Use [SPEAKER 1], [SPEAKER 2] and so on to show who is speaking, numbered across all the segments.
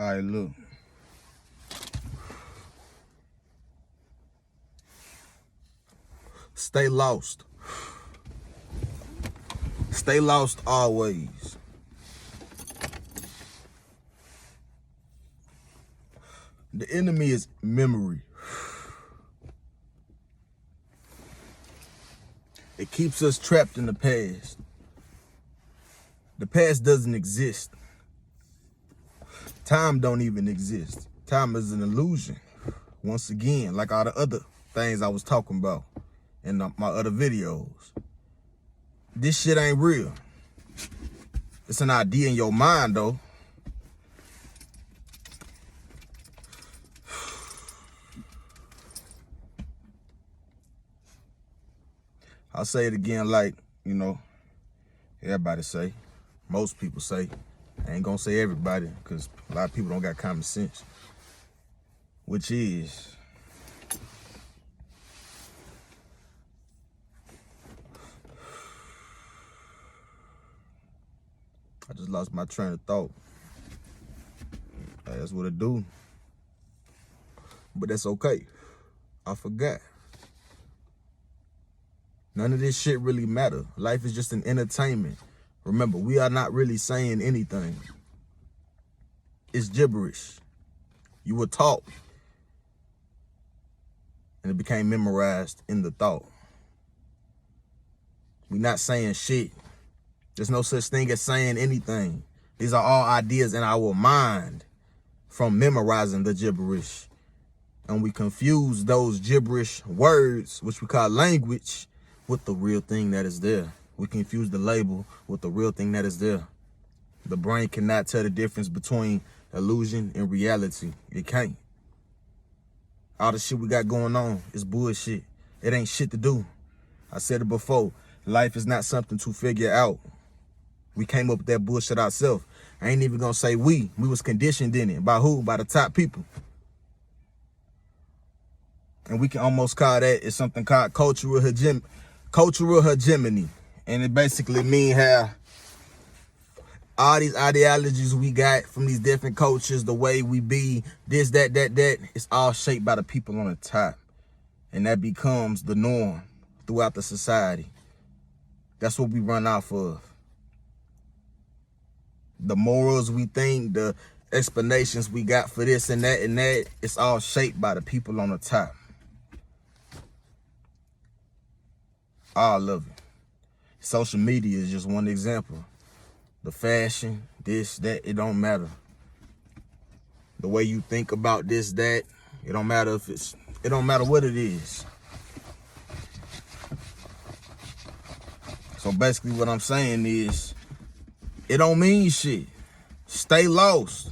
[SPEAKER 1] Alright, look. Stay lost. Stay lost always. The enemy is memory. It keeps us trapped in the past. The past doesn't exist. Time don't even exist. Time is an illusion. Once again, like all the other things I was talking about in my other videos. This shit ain't real. It's an idea in your mind, though. I'll say it again like, you know, everybody say. Most people say. I ain't gonna say everybody, because a lot of people don't got common sense. Which is, I just lost my train of thought. That's what it do. But that's okay. I forgot. None of this shit really matter. Life is just an entertainment. Remember, we are not really saying anything. It's gibberish. You were taught. And it became memorized in the thought. We not saying shit. There's no such thing as saying anything. These are all ideas in our mind from memorizing the gibberish. And we confuse those gibberish words, which we call language, with the real thing that is there. We confuse the label with the real thing that is there. The brain cannot tell the difference between illusion and reality. It can't. All the shit we got going on is bullshit. It ain't shit to do. I said it before. Life is not something to figure out. We came up with that bullshit ourselves. I ain't even gonna say we. We was conditioned in it. By who? By the top people. And we can almost call that, it's something called cultural hegemony. And it basically mean how all these ideologies we got from these different cultures, the way we be, this, that, it's all shaped by the people on the top. And that becomes the norm throughout the society. That's what we run off of. The morals we think, the explanations we got for this and that, it's all shaped by the people on the top. All of it. Social media is just one example. The fashion, this, that, it don't matter. The way you think about this, that, it don't matter if it don't matter what it is. So basically what I'm saying is, it don't mean shit. Stay lost.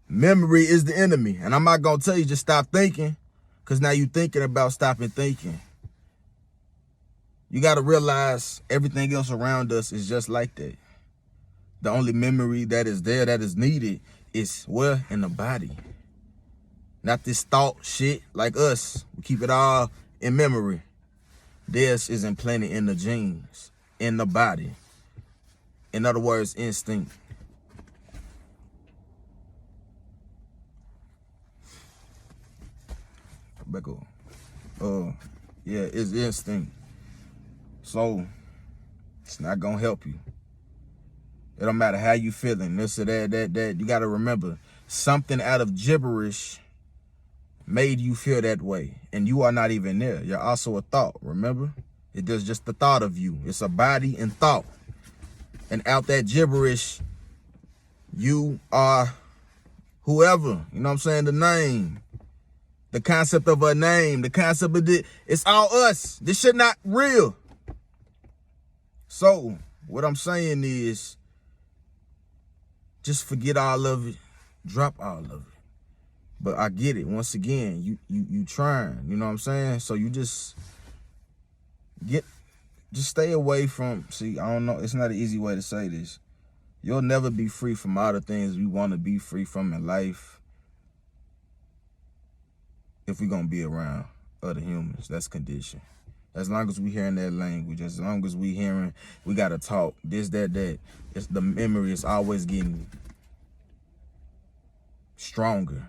[SPEAKER 1] Memory is the enemy. And I'm not gonna tell you just stop thinking, because now you thinking about stopping thinking. You got to realize everything else around us is just like that. The only memory that is there, that is needed, is where? In the body. Not this thought shit like us. We keep it all in memory. This is implanted in the genes, in the body. In other words, instinct. Back on. Yeah, it's instinct. So, it's not gonna help you. It don't matter how you feeling, this or that. You gotta remember, something out of gibberish made you feel that way. And you are not even there. You're also a thought, remember? It is just the thought of you. It's a body and thought. And out that gibberish, you are whoever. You know what I'm saying? The name. The concept of a name. The concept of it. It's all us. This shit not real. So, what I'm saying is, just forget all of it, drop all of it. But I get it. Once again, you trying, you know what I'm saying? So you just stay away from, see, I don't know, it's not an easy way to say this. You'll never be free from all the things we want to be free from in life if we're going to be around other humans. That's condition. As long as we hearing that language, as long as we hearing, we got to talk, this, that, it's the memory is always getting stronger,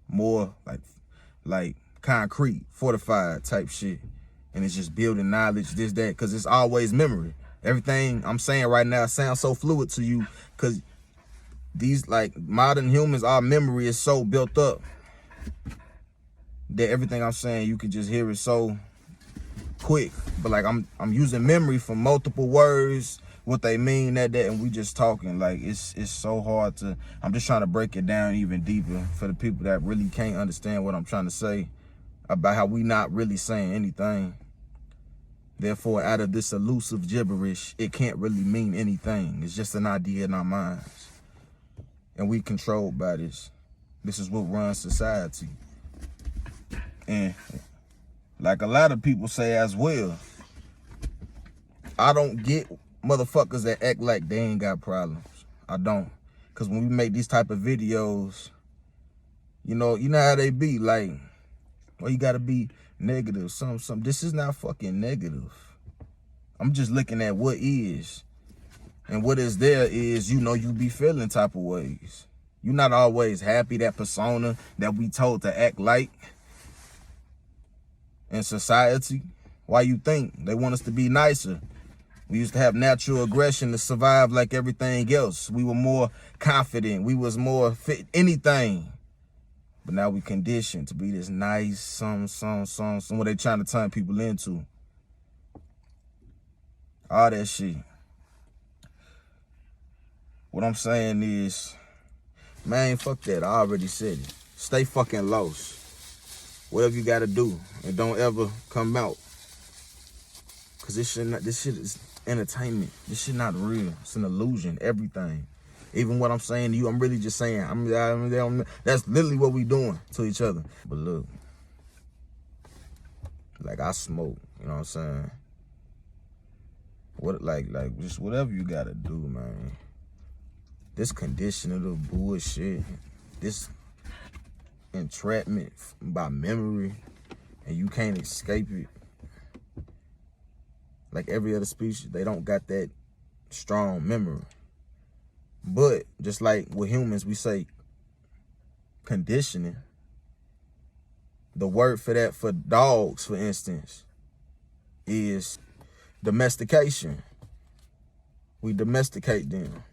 [SPEAKER 1] more like concrete, fortified type shit. And it's just building knowledge, this, that, because it's always memory. Everything I'm saying right now sounds so fluid to you because these like modern humans, our memory is so built up that everything I'm saying, you can just hear it so quick. But like I'm using memory for multiple words, what they mean, that, and we just talking. Like it's so hard to, I'm just trying to break it down even deeper for the people that really can't understand what I'm trying to say about how we not really saying anything. Therefore, out of this elusive gibberish, it can't really mean anything. It's just an idea in our minds. And we controlled by this. This is what runs society. And like a lot of people say as well, I don't get motherfuckers that act like they ain't got problems. I don't. Because when we make these type of videos, you know how they be. Like, well, you got to be negative, something. This is not fucking negative. I'm just looking at what is. And what is there is, you be feeling type of ways. You're not always happy, that persona that we told to act like in society. Why you think? They want us to be nicer. We used to have natural aggression to survive like everything else. We were more confident. We was more fit, anything. But now we conditioned to be this nice, some what they trying to turn people into. All that shit. What I'm saying is, man, fuck that. I already said it. Stay fucking lost. Whatever you gotta do. And don't ever come out. Cause this shit is entertainment. This shit not real. It's an illusion. Everything. Even what I'm saying to you, I'm really just saying. That's literally what we doing to each other. But look, like I smoke, you know what I'm saying? What like just whatever you gotta do, man. This conditioning of bullshit, this entrapment by memory, and you can't escape it. Like every other species, they don't got that strong memory. But just like with humans, we say conditioning. The word for that for dogs, for instance, is domestication. We domesticate them.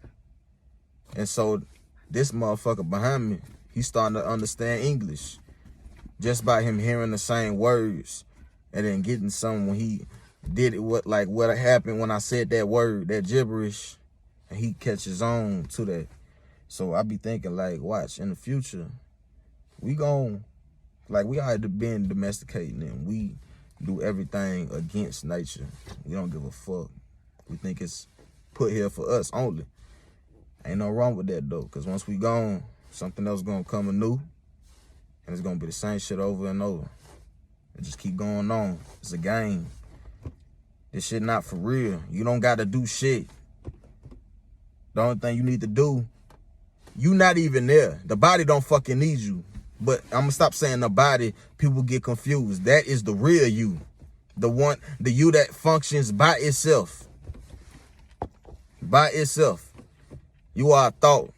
[SPEAKER 1] And so this motherfucker behind me, he's starting to understand English just by him hearing the same words and then getting some when he did it, what happened when I said that word, that gibberish, and he catches on to that. So I be thinking like, watch, in the future, we already been domesticating them. We do everything against nature. We don't give a fuck. We think it's put here for us only. Ain't no wrong with that though, because once we gone, something else gonna come anew, and it's gonna be the same shit over and over. It just keep going on. It's a game. This shit not for real. You don't gotta do shit. The only thing you need to do, you not even there. The body don't fucking need you. But I'm gonna stop saying the body. People get confused. That is the real you. The you that functions by itself. By itself. You are a thought.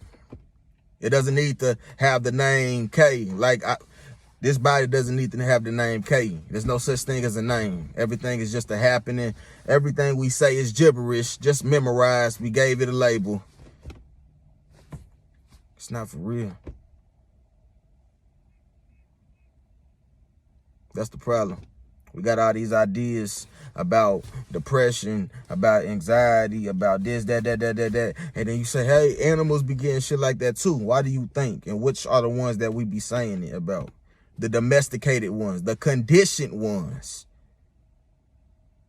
[SPEAKER 1] It doesn't need to have the name K. This body doesn't need to have the name K. There's no such thing as a name. Everything is just a happening. Everything we say is gibberish, just memorized. We gave it a label. It's not for real. That's the problem. We got all these ideas about depression, about anxiety, about this, that. And then you say, hey, animals be getting shit like that too. Why do you think? And which are the ones that we be saying it about? The domesticated ones, the conditioned ones.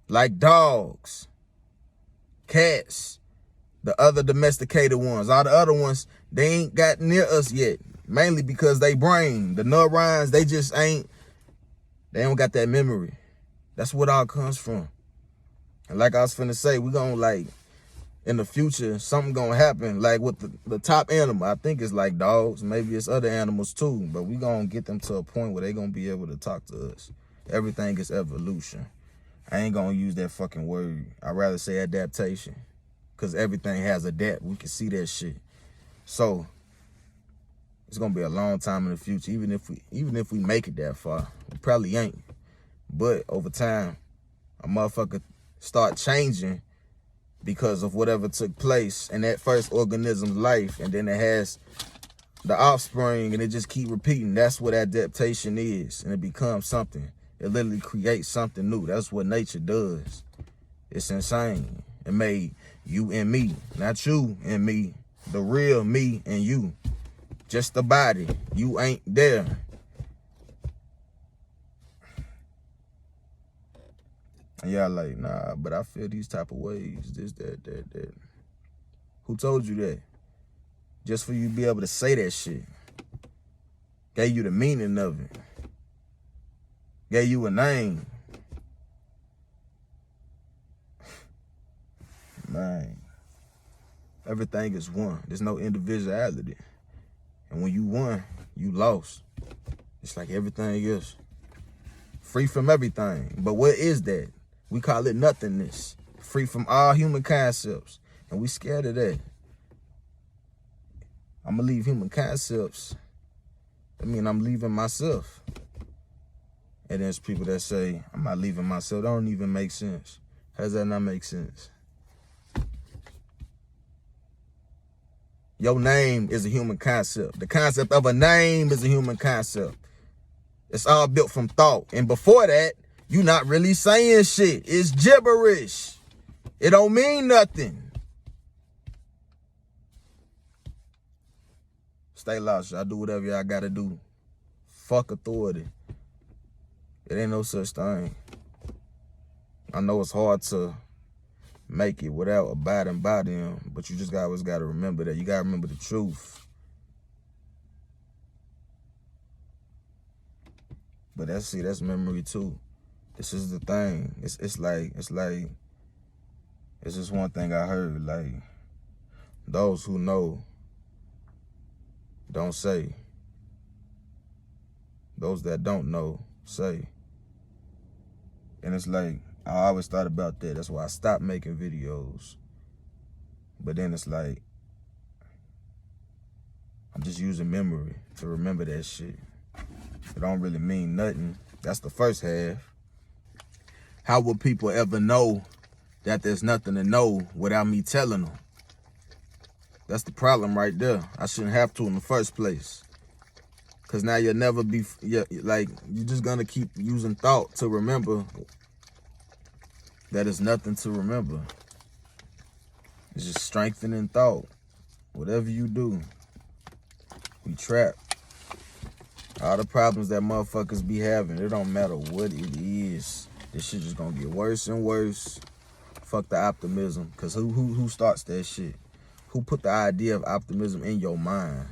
[SPEAKER 1] Like dogs, cats, the other domesticated ones. All the other ones, they ain't got near us yet. Mainly because they brain, the neurons, they don't got that memory. That's what all comes from. And like I was finna say, we gonna in the future, something gonna happen. Like with the top animal, I think it's like dogs. Maybe it's other animals too. But we gonna get them to a point where they gonna be able to talk to us. Everything is evolution. I ain't gonna use that fucking word. I'd rather say adaptation. Because everything has adapt. We can see that shit. So, It's gonna be a long time in the future, even if we make it that far. We probably ain't. But over time, a motherfucker start changing because of whatever took place in that first organism's life, and then it has the offspring, and it just keep repeating. That's what adaptation is, and it becomes something. It literally creates something new. That's what nature does. It's insane. It made you and me, not you and me, the real me and you. Just the body. You ain't there. And y'all like, nah, but I feel these type of ways. This, that. Who told you that? Just for you to be able to say that shit. Gave you the meaning of it. Gave you a name. Man. Everything is one. There's no individuality. And when you won, you lost. It's like everything else. Free from everything. But what is that? We call it nothingness. Free from all human concepts. And we scared of that. I'm going to leave human concepts. I mean, I'm leaving myself. And there's people that say, I'm not leaving myself. That don't even make sense. How does that not make sense? Your name is a human concept. The concept of a name is a human concept. It's all built from thought. And before that, you not really saying shit. It's gibberish. It don't mean nothing. Stay lost, y'all. Do whatever y'all gotta do. Fuck authority. It ain't no such thing. I know it's hard to make it without abiding by them, but you just always gotta remember that. You gotta remember the truth. But that's memory too. This is the thing. It's just one thing I heard, like, those who know don't say. Those that don't know say. And it's like, I always thought about that. That's why I stopped making videos. But then it's like, I'm just using memory to remember that shit. It don't really mean nothing. That's the first half. How would people ever know that there's nothing to know without me telling them? That's the problem right there. I shouldn't have to in the first place. Because now you'll never be, like, you're just going to keep using thought to remember that it's nothing to remember. It's just strengthening thought. Whatever you do, we trapped. All the problems that motherfuckers be having, it don't matter what it is. This shit just gonna get worse and worse. Fuck the optimism. Cause who starts that shit? Who put the idea of optimism in your mind?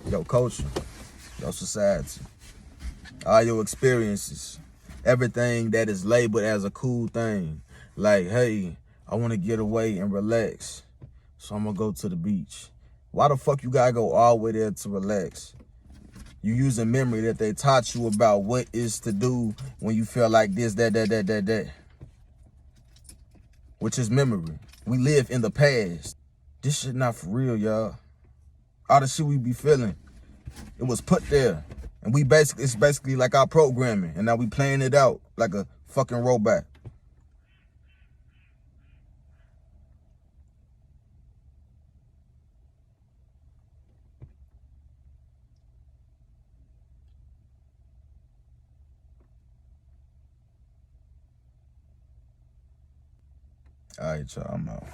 [SPEAKER 1] Your culture, your society, all your experiences, everything that is labeled as a cool thing. Like, hey, I wanna get away and relax, so I'm gonna go to the beach. Why the fuck you gotta go all the way there to relax? You using memory that they taught you about what is to do when you feel like this, that. Which is memory. We live in the past. This shit not for real, y'all. All the shit we be feeling, it was put there. And it's basically like our programming. And now we playing it out like a fucking robot. All right, y'all, I'm out.